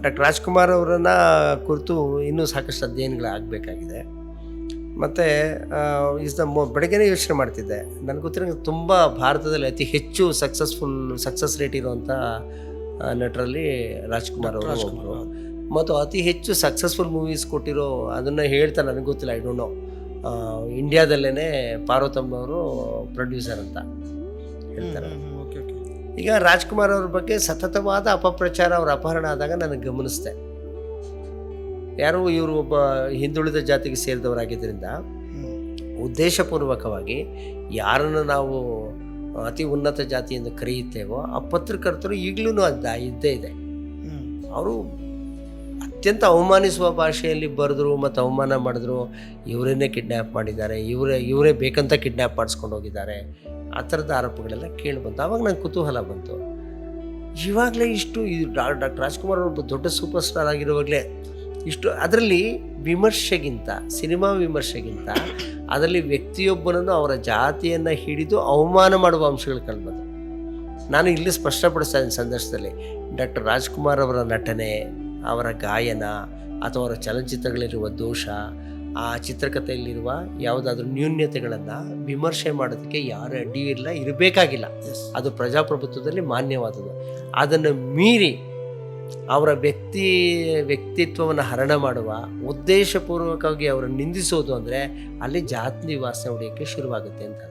Doctor Rajkumar ಅವರನ್ನ ಕುರಿತು ಇನ್ನೂ ಸಾಕಷ್ಟು ಅಧ್ಯಯನಗಳಾಗಬೇಕಾಗಿದೆ. ಮತ್ತು ಬೆಳಗ್ಗೆನೇ ಯೋಚನೆ ಮಾಡ್ತಿದ್ದೆ, ನನಗೆ ಗೊತ್ತಿರೋ ತುಂಬ ಭಾರತದಲ್ಲಿ ಅತಿ ಹೆಚ್ಚು ಸಕ್ಸಸ್ ರೇಟ್ ಇರುವಂಥ ನಟರಲ್ಲಿ ರಾಜ್ಕುಮಾರ್ ಅವರು ಒಬ್ಬರು. ಮತ್ತು ಅತಿ ಹೆಚ್ಚು ಸಕ್ಸಸ್ಫುಲ್ ಮೂವೀಸ್ ಕೊಟ್ಟಿರೋ, ಅದನ್ನು ಹೇಳ್ತಾ ನನಗೆ ಗೊತ್ತಿಲ್ಲ, ಐ ಡೋಂಟ್ ನೋ, ಇಂಡಿಯಾದಲ್ಲೇ ಪಾರ್ವತಮ್ಮನವರು ಪ್ರೊಡ್ಯೂಸರ್ ಅಂತ ಹೇಳ್ತಾರೆ. ಈಗ ರಾಜ್ಕುಮಾರ್ ಅವ್ರ ಬಗ್ಗೆ ಸತತವಾದ ಅಪಪ್ರಚಾರ, ಅವ್ರ ಅಪಹರಣ ಆದಾಗ ನನಗೆ ಗಮನಿಸಿದೆ, ಯಾರು ಇವರು ಒಬ್ಬ ಹಿಂದುಳಿದ ಜಾತಿಗೆ ಸೇರಿದವರಾಗಿದ್ದರಿಂದ ಉದ್ದೇಶಪೂರ್ವಕವಾಗಿ ಯಾರನ್ನು ನಾವು ಅತಿ ಉನ್ನತ ಜಾತಿ ಎಂದು ಕರೆಯುತ್ತೇವೋ ಆ ಪತ್ರಕರ್ತರು ಈಗಲೂ ಇದ್ದೇ ಇದೆ. ಅವರು ಅತ್ಯಂತ ಅವಮಾನಿಸುವ ಭಾಷೆಯಲ್ಲಿ ಬರೆದ್ರು ಮತ್ತು ಅವಮಾನ ಮಾಡಿದ್ರು. ಇವರನ್ನೇ ಕಿಡ್ನ್ಯಾಪ್ ಮಾಡಿದ್ದಾರೆ, ಇವರೇ ಬೇಕಂತ ಕಿಡ್ನ್ಯಾಪ್ ಮಾಡಿಸ್ಕೊಂಡು ಹೋಗಿದ್ದಾರೆ, ಆ ಥರದ ಆರೋಪಗಳೆಲ್ಲ ಕೇಳಿಬಂತು. ಆವಾಗ ನಂಗೆ ಕುತೂಹಲ ಬಂತು, ಇವಾಗಲೇ ಇಷ್ಟು ಡಾಕ್ಟರ್ ರಾಜ್ಕುಮಾರ್ ಅವರು ದೊಡ್ಡ ಸೂಪರ್ ಸ್ಟಾರ್ ಆಗಿರುವಾಗಲೇ ಇಷ್ಟು, ಅದರಲ್ಲಿ ವಿಮರ್ಶೆಗಿಂತ, ಸಿನಿಮಾ ವಿಮರ್ಶೆಗಿಂತ ಅದರಲ್ಲಿ ವ್ಯಕ್ತಿಯೊಬ್ಬನನ್ನು ಅವರ ಜಾತಿಯನ್ನು ಹಿಡಿದು ಅವಮಾನ ಮಾಡುವ ಅಂಶಗಳು ಕಂಡುಬಂದು. ನಾನು ಇಲ್ಲಿ ಸ್ಪಷ್ಟಪಡಿಸ್ತಾ ಇದ್ದೀನಿ ಸಂದರ್ಶದಲ್ಲಿ, ಡಾಕ್ಟರ್ ರಾಜ್ಕುಮಾರ್ ಅವರ ನಟನೆ, ಅವರ ಗಾಯನ ಅಥವಾ ಅವರ ಚಲನಚಿತ್ರಗಳಿರುವ ದೋಷ, ಆ ಚಿತ್ರಕಥೆಯಲ್ಲಿರುವ ಯಾವುದಾದ್ರೂ ನ್ಯೂನ್ಯತೆಗಳನ್ನು ವಿಮರ್ಶೆ ಮಾಡೋದಕ್ಕೆ ಯಾರು ಅಡ್ಡಿಯೂ ಇಲ್ಲ, ಇರಬೇಕಾಗಿಲ್ಲ. ಅದು ಪ್ರಜಾಪ್ರಭುತ್ವದಲ್ಲಿ ಮಾನ್ಯವಾದದ್ದು. ಅದನ್ನು ಮೀರಿ ಅವರ ವ್ಯಕ್ತಿತ್ವವನ್ನು ಹರಣ ಮಾಡುವ, ಉದ್ದೇಶಪೂರ್ವಕವಾಗಿ ಅವರನ್ನು ನಿಂದಿಸೋದು ಅಂದರೆ ಅಲ್ಲಿ ಜಾತಿ ವಾಸನೆ ಹೊಡೆಯೋಕ್ಕೆ ಶುರುವಾಗುತ್ತೆ ಅಂತ.